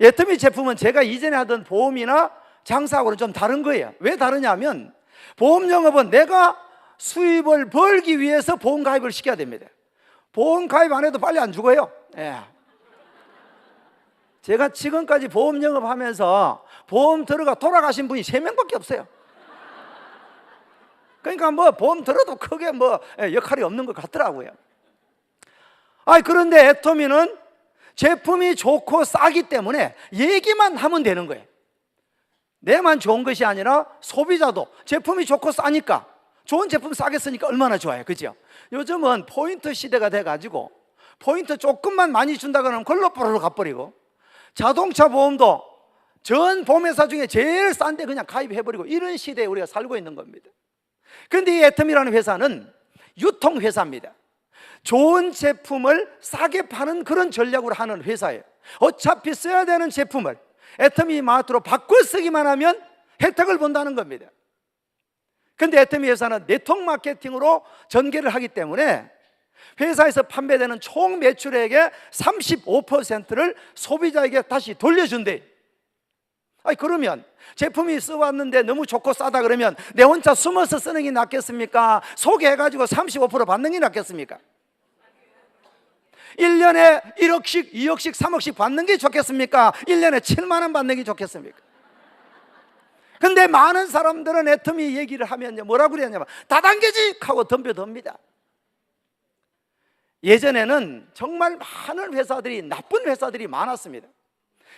애터미 제품은 제가 이전에 하던 보험이나 장사하고는 좀 다른 거예요. 왜 다르냐면 보험 영업은 내가 수입을 벌기 위해서 보험 가입을 시켜야 됩니다. 보험 가입 안 해도 빨리 안 죽어요. 예. 제가 지금까지 보험 영업하면서 보험 들어가 돌아가신 분이 3명밖에 없어요. 그러니까 뭐 보험 들어도 크게 뭐 역할이 없는 것 같더라고요. 그런데 애터미는 제품이 좋고 싸기 때문에 얘기만 하면 되는 거예요. 내만 좋은 것이 아니라 소비자도 제품이 좋고 싸니까, 좋은 제품 싸게 쓰니까 얼마나 좋아요, 그죠? 요즘은 포인트 시대가 돼가지고 포인트 조금만 많이 준다 그러면 걸로 뽀로로 가버리고, 자동차 보험도 전 보험회사 중에 제일 싼데 그냥 가입해버리고, 이런 시대에 우리가 살고 있는 겁니다. 그런데 이 애터미라는 회사는 유통회사입니다. 좋은 제품을 싸게 파는 그런 전략으로 하는 회사예요. 어차피 써야 되는 제품을 애터미 마트로 바꿔 쓰기만 하면 혜택을 본다는 겁니다. 그런데 애터미 회사는 네트워크 마케팅으로 전개를 하기 때문에 회사에서 판매되는 총 매출액의 35%를 소비자에게 다시 돌려준대. 그러면 제품이 써왔는데 너무 좋고 싸다 그러면 내 혼자 숨어서 쓰는 게 낫겠습니까? 소개해가지고 35% 받는 게 낫겠습니까? 1년에 1억씩, 2억씩, 3억씩 받는 게 좋겠습니까? 1년에 7만 원 받는 게 좋겠습니까? 근데 많은 사람들은 애터미 얘기를 하면 뭐라고 그러냐면 다단계직 하고 덤벼듭니다. 예전에는 정말 많은 회사들이, 나쁜 회사들이 많았습니다.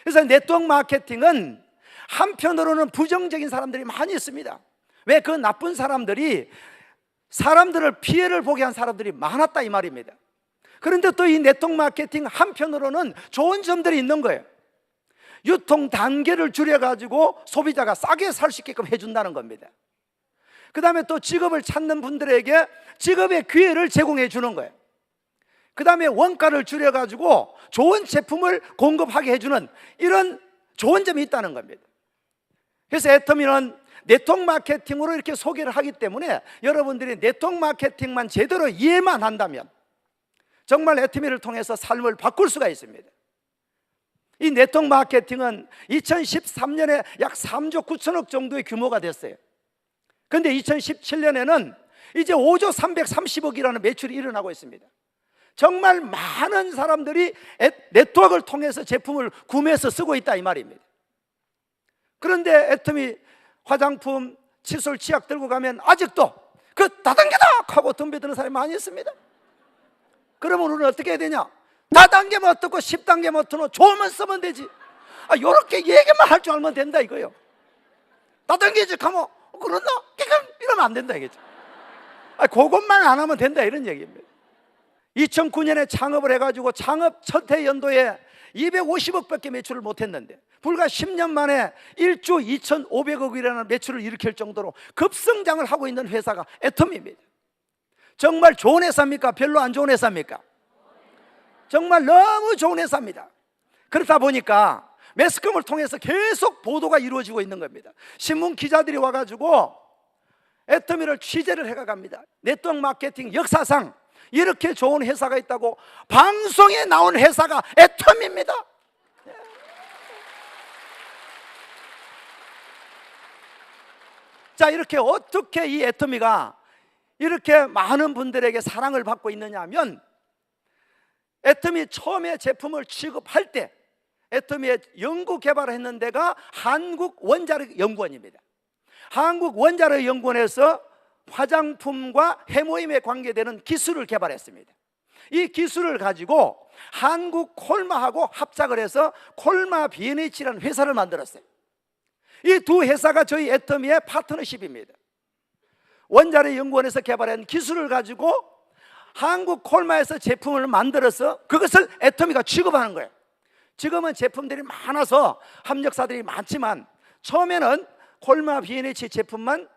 그래서 네트워크 마케팅은 한편으로는 부정적인 사람들이 많이 있습니다. 왜? 그 나쁜 사람들이 사람들을 피해를 보게 한 사람들이 많았다 이 말입니다. 그런데 또 이 네트워크 마케팅 한편으로는 좋은 점들이 있는 거예요. 유통 단계를 줄여가지고 소비자가 싸게 살 수 있게끔 해준다는 겁니다. 그 다음에 또 직업을 찾는 분들에게 직업의 기회를 제공해 주는 거예요. 그 다음에 원가를 줄여가지고 좋은 제품을 공급하게 해주는 이런 좋은 점이 있다는 겁니다. 그래서 애터미는 네트워크 마케팅으로 이렇게 소개를 하기 때문에 여러분들이 네트워크 마케팅만 제대로 이해만 한다면 정말 애터미를 통해서 삶을 바꿀 수가 있습니다. 이 네트워크 마케팅은 2013년에 약 3조 9천억 정도의 규모가 됐어요. 그런데 2017년에는 이제 5조 330억이라는 매출이 일어나고 있습니다. 정말 많은 사람들이 네트워크를 통해서 제품을 구매해서 쓰고 있다 이 말입니다. 그런데 애터미 화장품, 칫솔, 치약 들고 가면 아직도 그 다단계다 하고 덤벼드는 사람이 많이 있습니다. 그러면 우리는 어떻게 해야 되냐? 다단계면 어떻고 10단계면 어떻고 좋으면 쓰면 되지. 요렇게 얘기만 할 줄 알면 된다 이거예요. 다단계직 하면 그러나? 이러면 안 된다 이거죠. 그것만 안 하면 된다 이런 얘기입니다. 2009년에 창업을 해가지고 창업 첫 해 연도에 250억밖에 매출을 못했는데 불과 10년 만에 1조 2,500억이라는 매출을 일으킬 정도로 급성장을 하고 있는 회사가 애터미입니다. 정말 좋은 회사입니까? 별로 안 좋은 회사입니까? 정말 너무 좋은 회사입니다. 그렇다 보니까 매스컴을 통해서 계속 보도가 이루어지고 있는 겁니다. 신문 기자들이 와가지고 애터미를 취재를 해갑니다. 네트워크 마케팅 역사상 이렇게 좋은 회사가 있다고 방송에 나온 회사가 애터미입니다. 자, 이렇게 어떻게 이 애터미가 이렇게 많은 분들에게 사랑을 받고 있느냐 하면 애터미 처음에 제품을 취급할 때 애터미의 연구 개발을 했는 데가 한국원자력연구원입니다. 한국원자력연구원에서 화장품과 해모임에 관계되는 기술을 개발했습니다. 이 기술을 가지고 한국 콜마하고 합작을 해서 콜마 B&H라는 회사를 만들었어요. 이 두 회사가 저희 애터미의 파트너십입니다. 원자력연구원에서 개발한 기술을 가지고 한국 콜마에서 제품을 만들어서 그것을 애터미가 취급하는 거예요. 지금은 제품들이 많아서 협력사들이 많지만 처음에는 콜마 B&H 제품만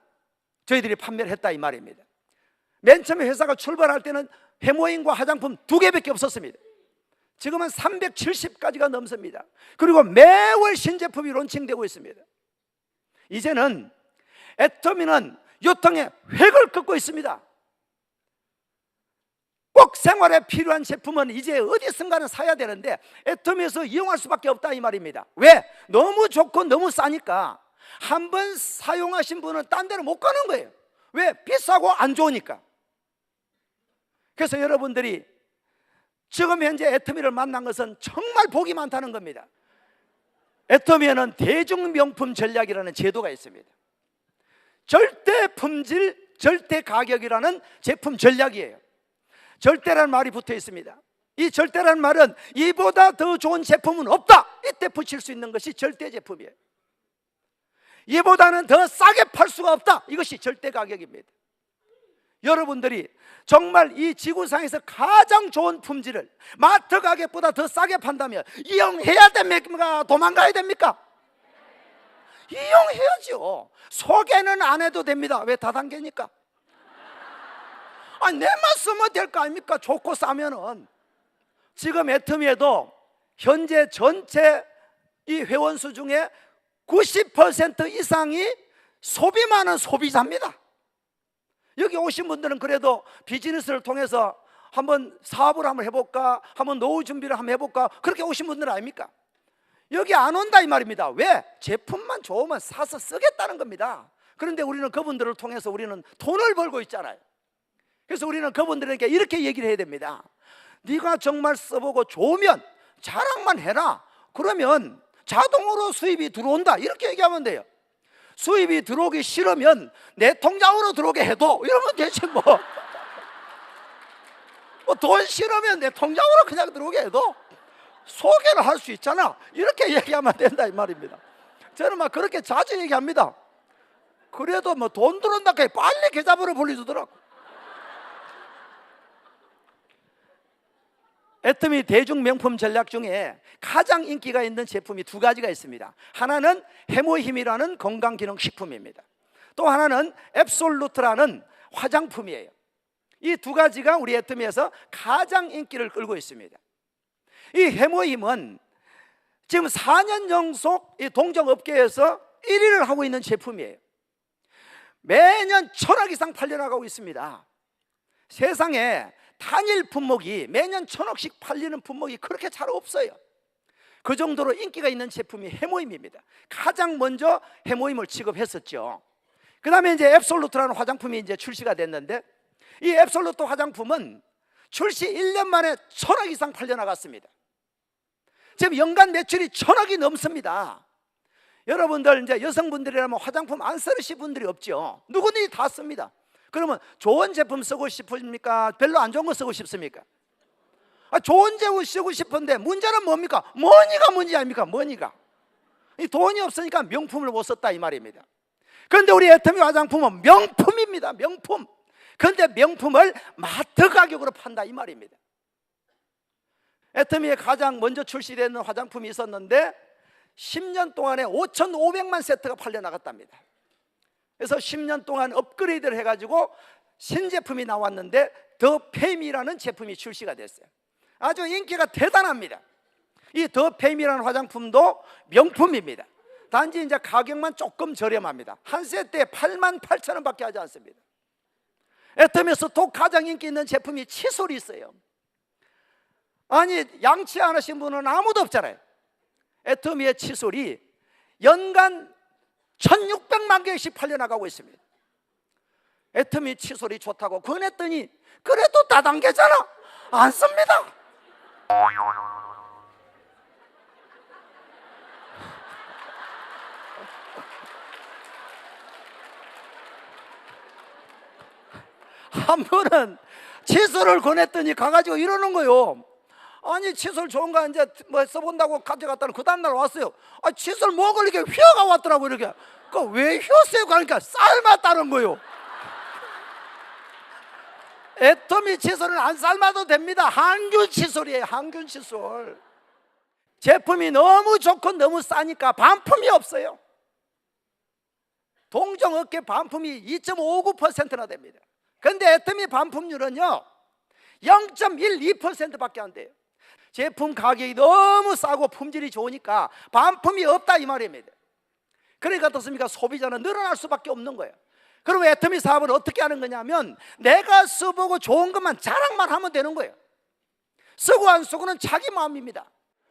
저희들이 판매를 했다 이 말입니다. 맨 처음에 회사가 출발할 때는 해모임과 화장품 2개밖에 없었습니다. 지금은 370가지가 넘습니다. 그리고 매월 신제품이 론칭되고 있습니다. 이제는 애터미는 유통의 획을 긋고 있습니다. 꼭 생활에 필요한 제품은 이제 어디선가는 사야 되는데 애터미에서 이용할 수밖에 없다 이 말입니다. 왜? 너무 좋고 너무 싸니까 한 번 사용하신 분은 딴 데로 못 가는 거예요. 왜? 비싸고 안 좋으니까. 그래서 여러분들이 지금 현재 애터미를 만난 것은 정말 복이 많다는 겁니다. 애터미에는 대중명품 전략이라는 제도가 있습니다. 절대 품질, 절대 가격이라는 제품 전략이에요. 절대라는 말이 붙어 있습니다. 이 절대라는 말은 이보다 더 좋은 제품은 없다, 이때 붙일 수 있는 것이 절대 제품이에요. 이보다는 더 싸게 팔 수가 없다, 이것이 절대 가격입니다. 여러분들이 정말 이 지구상에서 가장 좋은 품질을 마트 가격보다 더 싸게 판다면 이용해야 됩니까? 도망가야 됩니까? 이용해야죠. 소개는 안 해도 됩니다. 왜? 다단계니까. 아니, 내만 쓰면 될 거 아닙니까? 좋고 싸면은. 지금 애터미에도 현재 전체 이 회원수 중에 90% 이상이 소비 많은 소비자입니다. 여기 오신 분들은 그래도 비즈니스를 통해서 한번 사업을 한번 해볼까, 한번 노후 준비를 한번 해볼까, 그렇게 오신 분들 아닙니까? 여기 안 온다 이 말입니다. 왜? 제품만 좋으면 사서 쓰겠다는 겁니다. 그런데 우리는 그분들을 통해서 우리는 돈을 벌고 있잖아요. 그래서 우리는 그분들에게 이렇게 얘기를 해야 됩니다. 네가 정말 써보고 좋으면 자랑만 해라. 그러면 자동으로 수입이 들어온다, 이렇게 얘기하면 돼요. 수입이 들어오기 싫으면 내 통장으로 들어오게 해도, 이러면 되지 뭐. 돈 싫으면 내 통장으로 그냥 들어오게 해도 소개를 할 수 있잖아, 이렇게 얘기하면 된다 이 말입니다. 저는 막 그렇게 자주 얘기합니다. 그래도 뭐 돈 들어온다 해 빨리 계좌번호 불러주더라고. 애터미 대중 명품 전략 중에 가장 인기가 있는 제품이 두 가지가 있습니다. 하나는 해모힘이라는 건강기능식품입니다. 또 하나는 앱솔루트라는 화장품이에요. 이 두 가지가 우리 애터미에서 가장 인기를 끌고 있습니다. 이 해모힘은 지금 4년 연속 이 동종업계에서 1위를 하고 있는 제품이에요. 매년 1,000억 이상 팔려나가고 있습니다. 세상에 단일 품목이 매년 1,000억씩 팔리는 품목이 그렇게 잘 없어요. 그 정도로 인기가 있는 제품이 해모힘입니다. 가장 먼저 해모힘을 취급했었죠. 그 다음에 이제 앱솔루트라는 화장품이 이제 출시가 됐는데, 이 앱솔루트 화장품은 출시 1년 만에 1,000억 이상 팔려나갔습니다. 지금 연간 매출이 1,000억이 넘습니다. 여러분들 이제 여성분들이라면 화장품 안 쓰시는 분들이 없죠. 누구든지 다 씁니다. 그러면 좋은 제품 쓰고 싶습니까? 별로 안 좋은 거 쓰고 싶습니까? 좋은 제품 쓰고 싶은데 문제는 뭡니까? 머니가 문제 아닙니까? 머니가. 이 돈이 없으니까 명품을 못 썼다 이 말입니다. 그런데 우리 애터미 화장품은 명품입니다. 명품. 그런데 명품을 마트 가격으로 판다 이 말입니다. 애터미에 가장 먼저 출시되는 화장품이 있었는데 10년 동안에 5,500만 세트가 팔려나갔답니다. 그래서 10년 동안 업그레이드를 해가지고 신제품이 나왔는데 더 페임이라는 제품이 출시가 됐어요. 아주 인기가 대단합니다. 이 더 페임이라는 화장품도 명품입니다. 단지 이제 가격만 조금 저렴합니다. 한 세트에 88,000원 밖에 하지 않습니다. 애터미에서 또 가장 인기 있는 제품이 칫솔이 있어요. 아니, 양치 안 하신 분은 아무도 없잖아요. 애터미의 칫솔이 연간 1,600만 개씩 팔려나가고 있습니다. 애터미 칫솔이 좋다고 권했더니 그래도 다단계잖아, 안 씁니다. 한 분은 칫솔을 권했더니 가가지고 이러는 거요. 아니, 칫솔 좋은 거 이제 뭐 써본다고 가져갔다는 그 다음날 왔어요. 칫솔 먹을 이렇게 휘어가 왔더라고. 이렇게. 왜 휘었어요? 그러니까 삶았다는 거요. 애터미 칫솔은 안 삶아도 됩니다. 항균 칫솔이에요. 항균 칫솔. 제품이 너무 좋고 너무 싸니까 반품이 없어요. 동종업계 반품이 2.59%나 됩니다. 그런데 애터미 반품률은요 0.12%밖에 안 돼요. 제품 가격이 너무 싸고 품질이 좋으니까 반품이 없다 이 말입니다. 그러니까 어떻습니까? 소비자는 늘어날 수밖에 없는 거예요. 그럼 애터미 사업을 어떻게 하는 거냐면 내가 써보고 좋은 것만 자랑만 하면 되는 거예요. 쓰고 안 쓰고는 자기 마음입니다.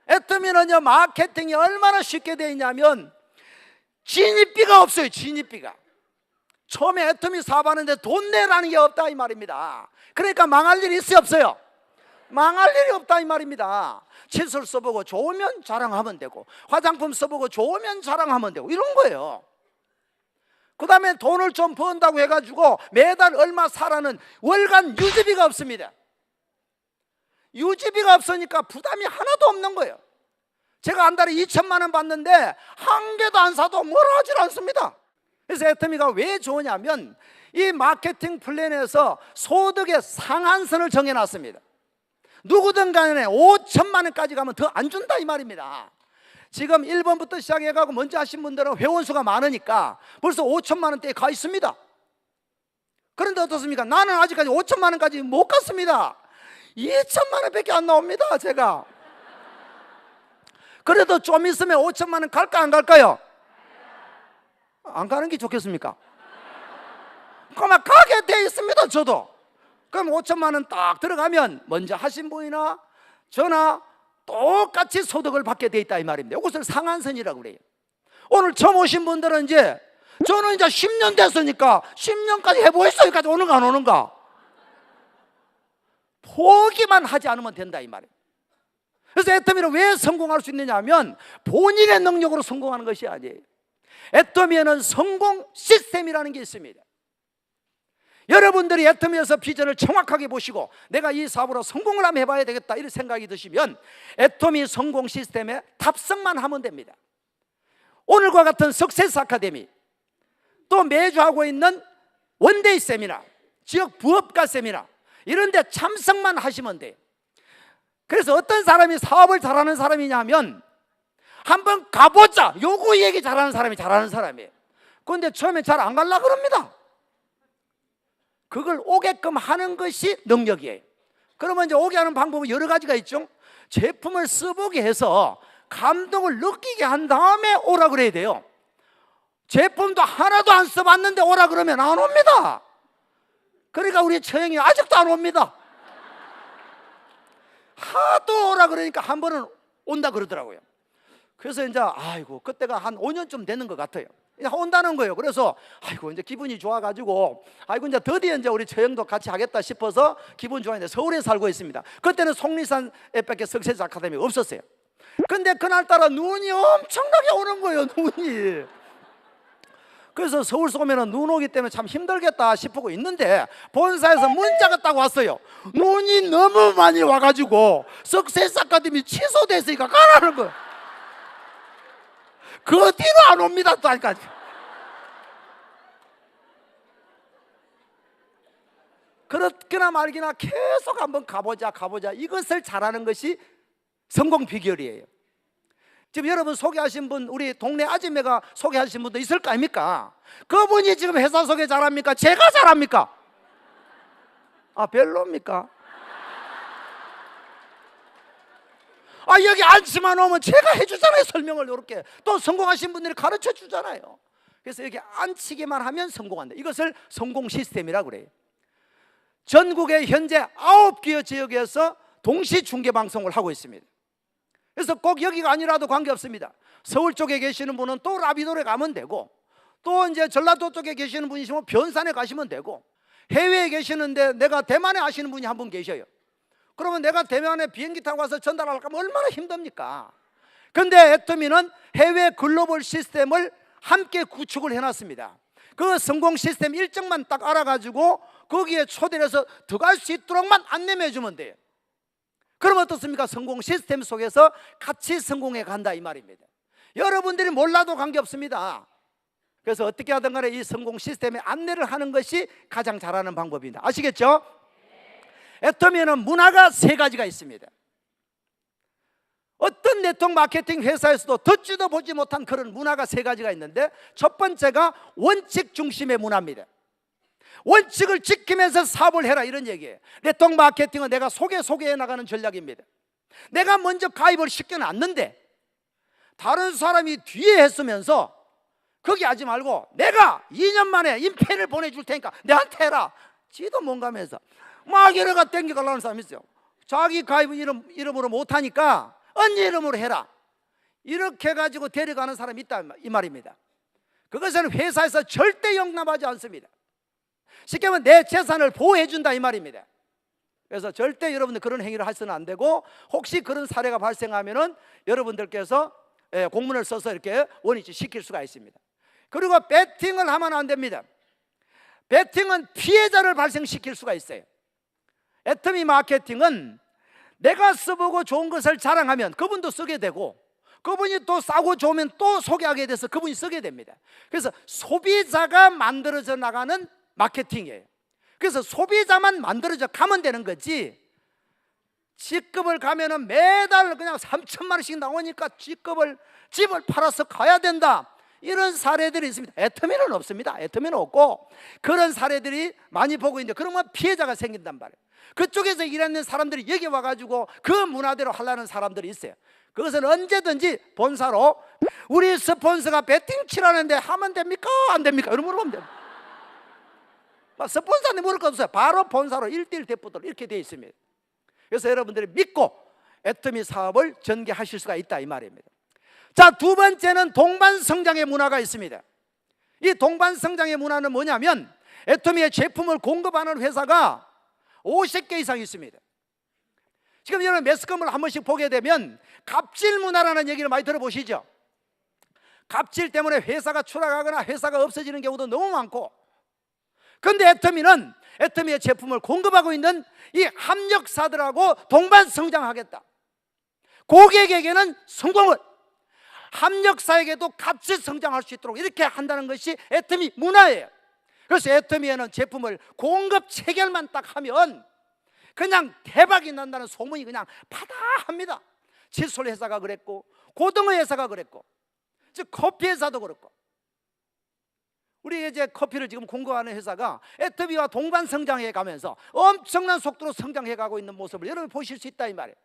애터미는요, 마케팅이 얼마나 쉽게 되어 있냐면 진입비가 없어요. 진입비가. 처음에 애터미 사업하는데 돈 내라는 게 없다 이 말입니다. 그러니까 망할 일이 있어요, 없어요? 망할 일이 없다 이 말입니다. 칫솔 써보고 좋으면 자랑하면 되고, 화장품 써보고 좋으면 자랑하면 되고, 이런 거예요. 그 다음에 돈을 좀 번다고 해가지고 매달 얼마 사라는 월간 유지비가 없습니다. 유지비가 없으니까 부담이 하나도 없는 거예요. 제가 한 달에 2천만 원 받는데 한 개도 안 사도 뭐라 하질 않습니다. 그래서 애터미가 왜 좋으냐면 이 마케팅 플랜에서 소득의 상한선을 정해놨습니다. 누구든 간에 5천만 원까지 가면 더 안 준다 이 말입니다. 지금 1번부터 시작해가고 먼저 하신 분들은 회원수가 많으니까 벌써 5천만 원대에 가 있습니다. 그런데 어떻습니까? 나는 아직까지 5천만 원까지 못 갔습니다. 2천만 원밖에 안 나옵니다. 제가. 그래도 좀 있으면 5천만 원 갈까 안 갈까요? 안 가는 게 좋겠습니까? 그만 가게 돼 있습니다. 저도. 그럼 5천만 원 딱 들어가면 먼저 하신 분이나 저나 똑같이 소득을 받게 돼 있다 이 말입니다. 이것을 상한선이라고 그래요. 오늘 처음 오신 분들은 이제 저는 이제 10년 됐으니까 10년까지 해보겠어. 여기까지 오는가 안 오는가? 포기만 하지 않으면 된다 이 말이에요. 그래서 애터미는 왜 성공할 수 있느냐 하면 본인의 능력으로 성공하는 것이 아니에요. 애터미에는 성공 시스템이라는 게 있습니다. 여러분들이 애터미에서 비전을 정확하게 보시고 내가 이 사업으로 성공을 한번 해봐야 되겠다 이런 생각이 드시면 애터미 성공 시스템에 탑승만 하면 됩니다. 오늘과 같은 석세스 아카데미, 또 매주 하고 있는 원데이 세미나, 지역 부업가 세미나 이런 데 참석만 하시면 돼요. 그래서 어떤 사람이 사업을 잘하는 사람이냐면 한번 가보자, 요거 얘기 잘하는 사람이 잘하는 사람이에요. 그런데 처음에 잘 안 가려고 그럽니다. 그걸 오게끔 하는 것이 능력이에요. 그러면 이제 오게 하는 방법은 여러 가지가 있죠. 제품을 써보게 해서 감동을 느끼게 한 다음에 오라 그래야 돼요. 제품도 하나도 안 써봤는데 오라 그러면 안 옵니다. 그러니까 우리 처형이 아직도 안 옵니다. 하도 오라 그러니까 한 번은 온다 그러더라고요. 그래서 이제 아이고 그때가 한 5년쯤 되는 것 같아요. 온다는 거예요. 그래서 아이고 이제 기분이 좋아가지고 아이고 이제 드디어 이제 우리 처형도 같이 하겠다 싶어서 기분 좋아했는데 서울에 살고 있습니다. 그때는 속리산에밖에 석세스 아카데미가 없었어요. 근데 그날따라 눈이 엄청나게 오는 거예요. 눈이. 그래서 서울 오면은 눈 오기 때문에 참 힘들겠다 싶고 있는데 본사에서 문자가 딱 왔어요. 눈이 너무 많이 와가지고 석세스 아카데미 취소됐으니까 가라는 거예요. 그 뒤로 안 옵니다. 또 아직까지. 그렇게나 말기나 계속 한번 가보자 이것을 잘하는 것이 성공 비결이에요. 지금 여러분 소개하신 분, 우리 동네 아줌매가 소개하신 분도 있을 거 아닙니까? 그분이 지금 회사 소개 잘합니까? 제가 잘합니까? 아 별로입니까? 아 여기 앉지만 오면 제가 해주잖아요. 설명을 이렇게 또 성공하신 분들이 가르쳐 주잖아요. 그래서 여기 앉히기만 하면 성공한다. 이것을 성공 시스템이라고 그래요. 전국에 현재 9개 지역에서 동시 중계 방송을 하고 있습니다. 그래서 꼭 여기가 아니라도 관계없습니다. 서울 쪽에 계시는 분은 또 라비도에 가면 되고, 또 이제 전라도 쪽에 계시는 분이시면 변산에 가시면 되고, 해외에 계시는데 내가 대만에 아시는 분이 한 분 계셔요. 그러면 내가 대만에 비행기 타고 가서 전달하려면 얼마나 힘듭니까? 근데 애터미는 해외 글로벌 시스템을 함께 구축을 해놨습니다. 그 성공 시스템 일정만 딱 알아가지고 거기에 초대를 해서 들어갈 수 있도록만 안내해 주면 돼요. 그럼 어떻습니까? 성공 시스템 속에서 같이 성공해 간다 이 말입니다. 여러분들이 몰라도 관계없습니다. 그래서 어떻게 하든 간에 이 성공 시스템에 안내를 하는 것이 가장 잘하는 방법입니다. 아시겠죠? 애터미에는 문화가 3가지가 있습니다. 어떤 네트워크 마케팅 회사에서도 듣지도 보지 못한 그런 문화가 3가지가 있는데, 첫 번째가 원칙 중심의 문화입니다. 원칙을 지키면서 사업을 해라 이런 얘기예요. 네트워크 마케팅은 내가 소개해 나가는 전략입니다. 내가 먼저 가입을 시켜놨는데 다른 사람이 뒤에 했으면서 거기 하지 말고 내가 2년 만에 임패를 보내줄 테니까 내한테 해라. 지도 뭔가면서 막 여러가 땡겨가려는 사람이 있어요. 자기 가입 이름으로 못하니까 언니 이름으로 해라. 이렇게 해가지고 데려가는 사람이 있다 이 말입니다. 그것은 회사에서 절대 용납하지 않습니다. 쉽게 말하면 내 재산을 보호해 준다 이 말입니다. 그래서 절대 여러분들 그런 행위를 해서는 안 되고, 혹시 그런 사례가 발생하면은 여러분들께서 공문을 써서 이렇게 원위치 시킬 수가 있습니다. 그리고 배팅을 하면 안 됩니다. 배팅은 피해자를 발생시킬 수가 있어요. 애터미 마케팅은 내가 써보고 좋은 것을 자랑하면 그분도 쓰게 되고, 그분이 또 싸고 좋으면 또 소개하게 돼서 그분이 쓰게 됩니다. 그래서 소비자가 만들어져 나가는 마케팅이에요. 그래서 소비자만 만들어져 가면 되는 거지, G급을 가면은 매달 그냥 3천만 원씩 나오니까 집을 팔아서 가야 된다, 이런 사례들이 있습니다. 애터미는 없습니다. 애터미는 없고, 그런 사례들이 많이 보고 있는데, 그러면 피해자가 생긴단 말이에요. 그쪽에서 일하는 사람들이 여기 와가지고 그 문화대로 하려는 사람들이 있어요. 그것은 언제든지 본사로 우리 스폰서가 배팅 치라는데 하면 됩니까? 안 됩니까? 이런 물어보면 됩니다. 스폰서한테 물을 거 없어요. 바로 본사로 1:1 대표들 이렇게 되어 있습니다. 그래서 여러분들이 믿고 애터미 사업을 전개하실 수가 있다 이 말입니다. 자, 두 번째는 동반성장의 문화가 있습니다. 이 동반성장의 문화는 뭐냐면, 애터미의 제품을 공급하는 회사가 50개 이상 있습니다. 지금 여러분 매스컴을 한 번씩 보게 되면 갑질 문화라는 얘기를 많이 들어보시죠. 갑질 때문에 회사가 추락하거나 회사가 없어지는 경우도 너무 많고, 그런데 애터미는 애터미의 제품을 공급하고 있는 이 합력사들하고 동반 성장하겠다. 고객에게는 성공을, 합력사에게도 같이 성장할 수 있도록 이렇게 한다는 것이 애터미 문화예요. 그래서 애터미에는 제품을 공급 체결만 딱 하면 그냥 대박이 난다는 소문이 그냥 파다합니다. 칫솔 회사가 그랬고, 고등어 회사가 그랬고, 즉 커피 회사도 그렇고. 우리 이제 커피를 지금 공급하는 회사가 애터미와 동반 성장해 가면서 엄청난 속도로 성장해 가고 있는 모습을 여러분 보실 수 있다 이 말이에요.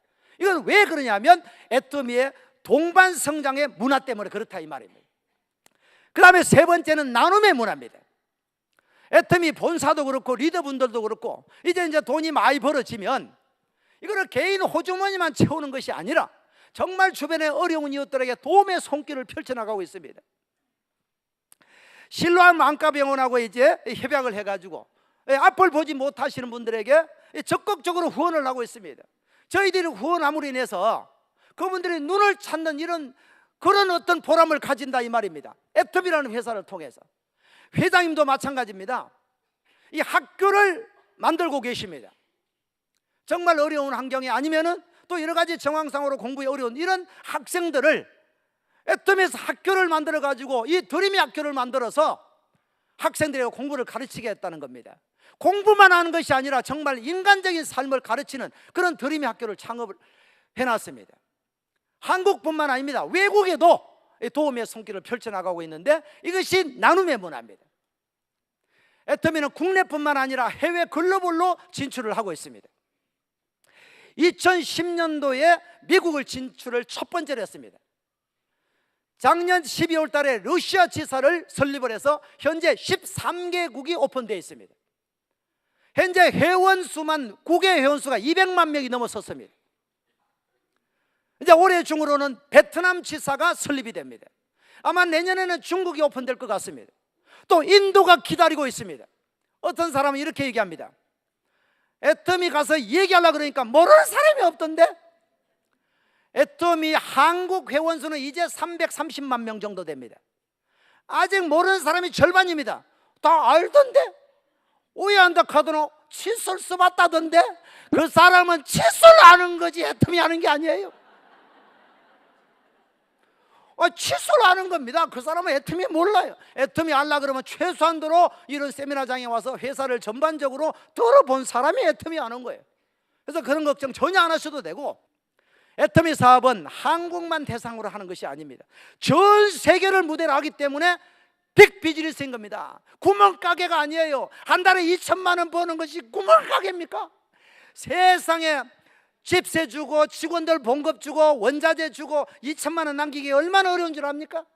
이건 왜 그러냐면 애터미의 동반 성장의 문화 때문에 그렇다 이 말입니다. 그 다음에 세 번째는 나눔의 문화입니다. 애터미 본사도 그렇고 리더분들도 그렇고, 이제 돈이 많이 벌어지면 이거를 개인 호주머니만 채우는 것이 아니라 정말 주변에 어려운 이웃들에게 도움의 손길을 펼쳐나가고 있습니다. 실로암 안과병원하고 이제 협약을 해가지고 앞을 보지 못하시는 분들에게 적극적으로 후원을 하고 있습니다. 저희들이 후원함으로 인해서 그분들이 눈을 찾는 그런 어떤 보람을 가진다 이 말입니다. 애터미라는 회사를 통해서. 회장님도 마찬가지입니다. 이 학교를 만들고 계십니다. 정말 어려운 환경이 아니면은 또 여러 가지 정황상으로 공부에 어려운 이런 학생들을 애터미에서 학교를 만들어 가지고 이 드림의 학교를 만들어서 학생들에게 공부를 가르치겠다는 겁니다. 공부만 하는 것이 아니라 정말 인간적인 삶을 가르치는 그런 드림의 학교를 창업을 해놨습니다. 한국뿐만 아닙니다. 외국에도 도움의 손길을 펼쳐나가고 있는데, 이것이 나눔의 문화입니다. 애터미는 국내뿐만 아니라 해외 글로벌로 진출을 하고 있습니다. 2010년도에 미국을 진출을 첫 번째로 했습니다. 작년 12월 달에 러시아 지사를 설립을 해서 현재 13개국이 오픈되어 있습니다. 현재 회원수만, 국외 회원수가 200만 명이 넘어섰습니다. 이제 올해 중으로는 베트남 지사가 설립이 됩니다. 아마 내년에는 중국이 오픈될 것 같습니다. 또 인도가 기다리고 있습니다. 어떤 사람은 이렇게 얘기합니다. 애터미 가서 얘기하려고 그러니까 모르는 사람이 없던데. 애터미 한국 회원수는 이제 330만 명 정도 됩니다. 아직 모르는 사람이 절반입니다. 다 알던데. 오해한다 카드노 칫솔 써봤다던데. 그 사람은 칫솔 아는 거지 애터미 아는 게 아니에요. 칫솔 아는 겁니다. 그 사람은 애터미 몰라요. 애터미 알라 그러면 최소한도로 이런 세미나장에 와서 회사를 전반적으로 들어본 사람이 애터미 아는 거예요. 그래서 그런 걱정 전혀 안 하셔도 되고, 애터미 사업은 한국만 대상으로 하는 것이 아닙니다. 전 세계를 무대로 하기 때문에 빅 비즈니스인 겁니다. 구멍가게가 아니에요. 한 달에 2천만 원 버는 것이 구멍가게입니까? 세상에 집세 주고 직원들 봉급 주고 원자재 주고 2천만 원 남기기 얼마나 어려운 줄 압니까?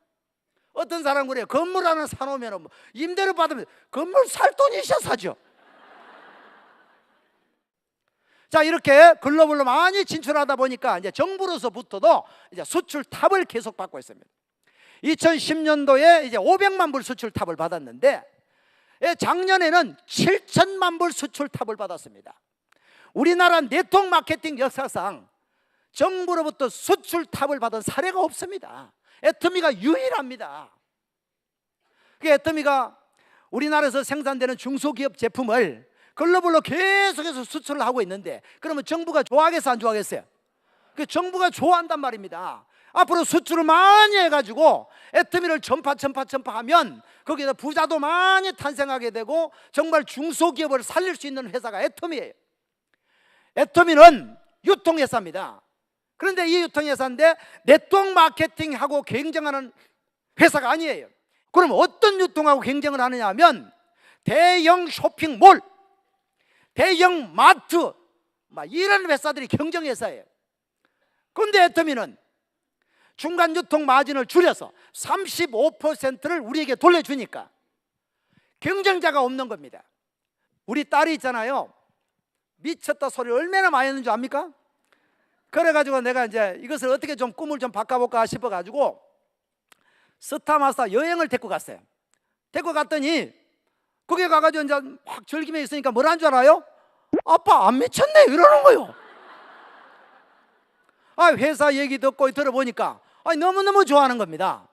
어떤 사람 그래요. 건물 하나 사놓으면 뭐 임대료 받으면 건물 살 돈이 있어 사죠. 자, 이렇게 글로벌로 많이 진출하다 보니까 이제 정부로서부터도 이제 수출 탑을 계속 받고 있습니다. 2010년도에 이제 500만 불 수출 탑을 받았는데 작년에는 7천만 불 수출 탑을 받았습니다. 우리나라 네트워크 마케팅 역사상 정부로부터 수출 탑을 받은 사례가 없습니다. 애터미가 유일합니다. 애터미가 우리나라에서 생산되는 중소기업 제품을 글로벌로 계속해서 수출을 하고 있는데, 그러면 정부가 좋아하겠어 안 좋아하겠어요? 정부가 좋아한단 말입니다. 앞으로 수출을 많이 해가지고 애터미를 전파하면 거기에서 부자도 많이 탄생하게 되고 정말 중소기업을 살릴 수 있는 회사가 애터미예요. 애터미는 유통회사입니다. 그런데 이 유통회사인데 네트워크 마케팅하고 경쟁하는 회사가 아니에요. 그럼 어떤 유통하고 경쟁을 하느냐 하면 대형 쇼핑몰, 대형 마트 이런 회사들이 경쟁회사예요. 그런데 애터미는 중간 유통 마진을 줄여서 35%를 우리에게 돌려주니까 경쟁자가 없는 겁니다. 우리 딸이 있잖아요. 미쳤다 소리 얼마나 많이 하는 줄 압니까? 그래가지고 내가 이제 이것을 어떻게 좀 꿈을 좀 바꿔볼까 싶어가지고 스타마사 여행을 데리고 갔어요. 데리고 갔더니 거기 가가지고 이제 막 즐기며 있으니까 뭐라는 줄 알아요? 아빠 안 미쳤네 이러는 거요. 회사 얘기 듣고 들어보니까 너무너무 좋아하는 겁니다.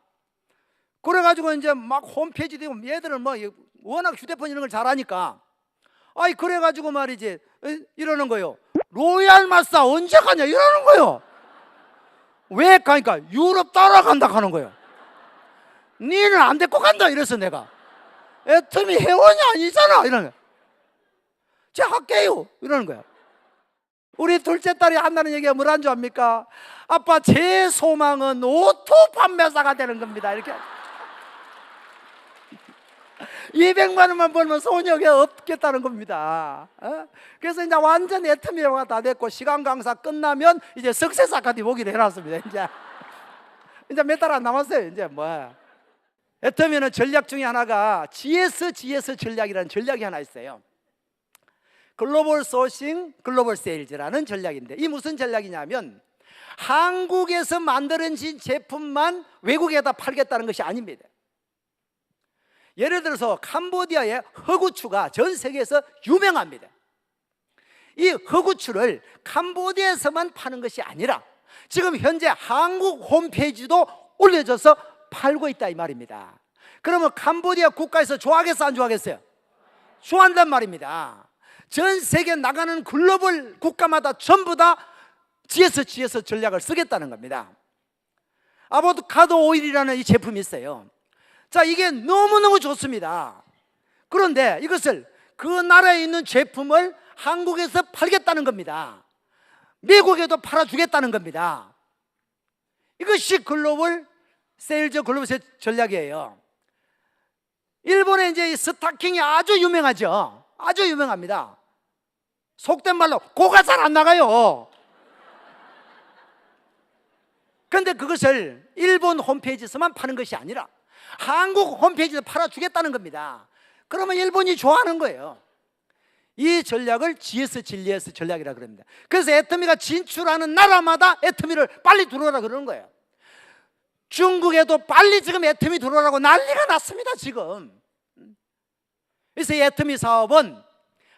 그래가지고 이제 막 홈페이지도 있고 얘들은 뭐 워낙 휴대폰 이런 걸 잘하니까 그래가지고 말이지 이러는 거요. 로얄 마사 언제 가냐 이러는 거요. 왜 가니까 유럽 따라간다 하는 거요. 니는 안 데리고 간다 이래서 내가 애터미 회원이 아니잖아 이러는 거야. 제가 할게요 이러는 거야. 우리 둘째 딸이 한다는 얘기가 뭐라는 줄 압니까? 아빠 제 소망은 오토 판매사가 되는 겁니다 이렇게. 200만 원만 벌면 소녀가 없겠다는 겁니다. 그래서 이제 완전 애터미화가 다 됐고 시간 강사 끝나면 이제 석세스 아카데미 보기로 해놨습니다. 이제 몇 달 안 남았어요. 이제 애터미는 전략 중에 하나가 GS 전략이라는 전략이 하나 있어요. 글로벌 소싱, 글로벌 세일즈라는 전략인데 이 무슨 전략이냐면 한국에서 만들어진 제품만 외국에다 팔겠다는 것이 아닙니다. 예를 들어서 캄보디아의 허구추가 전 세계에서 유명합니다. 이 허구추를 캄보디아에서만 파는 것이 아니라 지금 현재 한국 홈페이지도 올려져서 팔고 있다 이 말입니다. 그러면 캄보디아 국가에서 좋아하겠어 안 좋아하겠어요? 좋아한단 말입니다. 전 세계 나가는 글로벌 국가마다 전부 다 GS 전략을 쓰겠다는 겁니다. 아보카도 오일이라는 이 제품이 있어요. 자, 이게 너무너무 좋습니다. 그런데 이것을 그 나라에 있는 제품을 한국에서 팔겠다는 겁니다. 미국에도 팔아주겠다는 겁니다. 이것이 글로벌 세일즈 글로벌 세일 전략이에요. 일본에 이제 이 스타킹이 아주 유명하죠. 아주 유명합니다. 속된 말로 고가 잘 안 나가요. 그런데 그것을 일본 홈페이지에서만 파는 것이 아니라 한국 홈페이지에서 팔아주겠다는 겁니다. 그러면 일본이 좋아하는 거예요. 이 전략을 GS 전략이라고 그럽니다. 그래서 애터미가 진출하는 나라마다 애터미를 빨리 들어오라 그러는 거예요. 중국에도 빨리 지금 애터미 들어오라고 난리가 났습니다 지금. 그래서 이 애터미 사업은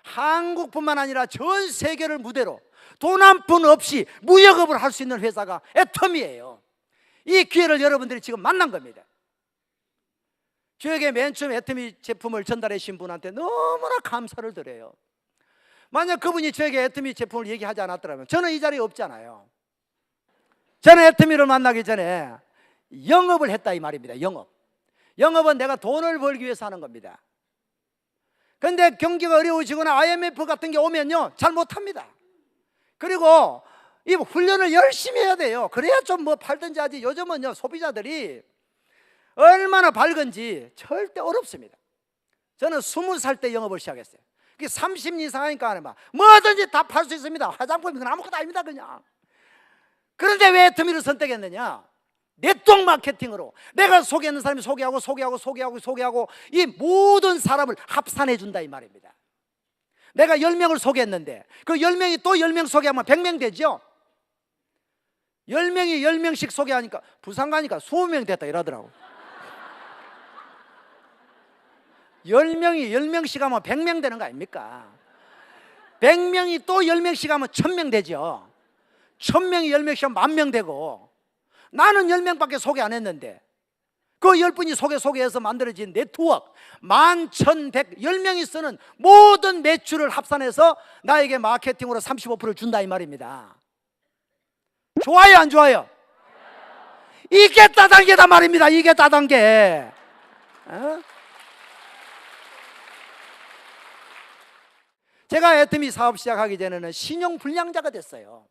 한국뿐만 아니라 전 세계를 무대로 돈 한 푼 없이 무역업을 할 수 있는 회사가 애터미예요. 이 기회를 여러분들이 지금 만난 겁니다. 저에게 맨 처음 애터미 제품을 전달해 주신 분한테 너무나 감사를 드려요. 만약 그분이 저에게 애터미 제품을 얘기하지 않았더라면 저는 이 자리에 없잖아요. 저는 애터미를 만나기 전에 영업을 했다 이 말입니다. 영업은 내가 돈을 벌기 위해서 하는 겁니다. 그런데 경기가 어려워지거나 IMF 같은 게 오면요 잘 못합니다. 그리고 이 훈련을 열심히 해야 돼요. 그래야 좀 팔든지 하지. 요즘은요 소비자들이 얼마나 밝은지 절대 어렵습니다. 저는 20살 때 영업을 시작했어요. 30년 이상 하니까 뭐든지 다 팔 수 있습니다. 화장품이 아무것도 아닙니다 그냥. 그런데 왜 애터미를 선택했느냐? 네트워크 마케팅으로 내가 소개하는 사람이 소개하고 이 모든 사람을 합산해 준다 이 말입니다. 내가 10명을 소개했는데 그 10명이 또 10명 소개하면 100명 되죠. 10명이 10명씩 소개하니까 부산 가니까 20명 됐다 이러더라고. 10명이 10명씩 하면 100명 되는 거 아닙니까? 100명이 또 10명씩 하면 1000명 되죠. 1000명이 10명씩 하면 10,000명 되고, 나는 10명밖에 소개 안 했는데 그 10분이 소개해서 만들어진 네트워크 11,100, 10명이 쓰는 모든 매출을 합산해서 나에게 마케팅으로 35%를 준다 이 말입니다. 좋아요 안 좋아요? 이게 다단계다 말입니다. 이게 다단계. 제가 애터미 사업 시작하기 전에는 신용불량자가 됐어요.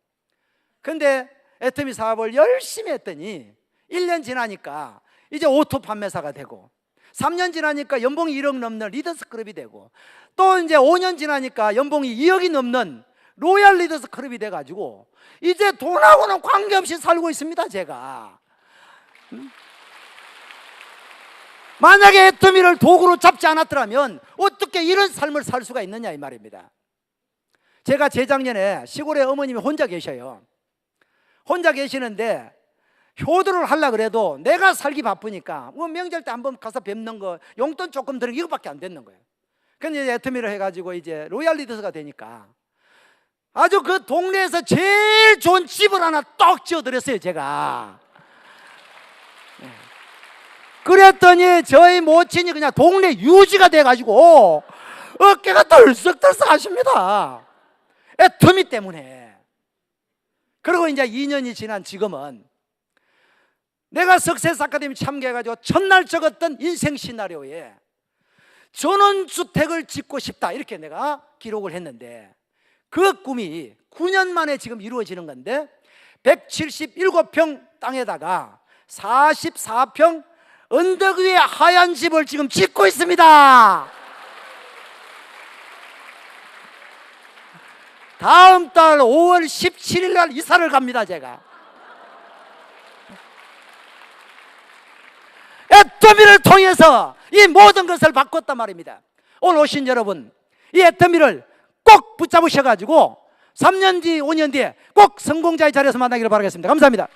근데 애터미 사업을 열심히 했더니 1년 지나니까 이제 오토 판매사가 되고, 3년 지나니까 연봉이 1억 넘는 리더스 클럽이 되고, 또 이제 5년 지나니까 연봉이 2억이 넘는 로얄 리더스 클럽이 돼가지고 이제 돈하고는 관계없이 살고 있습니다. 제가 만약에 애터미를 도구로 잡지 않았더라면 어떻게 이런 삶을 살 수가 있느냐 이 말입니다. 제가 재작년에 시골에 어머님이 혼자 계셔요. 혼자 계시는데 효도를 하려고 그래도 내가 살기 바쁘니까 뭐 명절 때 한번 가서 뵙는 거, 용돈 조금 드는 거 이거밖에 안 되는 거예요. 근데 이제 애터미를 해가지고 이제 로얄 리더스가 되니까 아주 그 동네에서 제일 좋은 집을 하나 떡 지어드렸어요 제가. 그랬더니 저희 모친이 그냥 동네 유지가 돼가지고 어깨가 덜썩덜썩 하십니다. 애터미 때문에. 그리고 이제 2년이 지난 지금은 내가 석세스 아카데미 참가해가지고 첫날 적었던 인생 시나리오에 전원주택을 짓고 싶다 이렇게 내가 기록을 했는데, 그 꿈이 9년 만에 지금 이루어지는 건데 177평 땅에다가 44평 언덕 위에 하얀 집을 지금 짓고 있습니다. 다음 달 5월 17일 날 이사를 갑니다. 제가 애터미를 통해서 이 모든 것을 바꿨단 말입니다. 오늘 오신 여러분, 이 애터미를 꼭 붙잡으셔가지고 3년 뒤 5년 뒤에 꼭 성공자의 자리에서 만나기를 바라겠습니다. 감사합니다.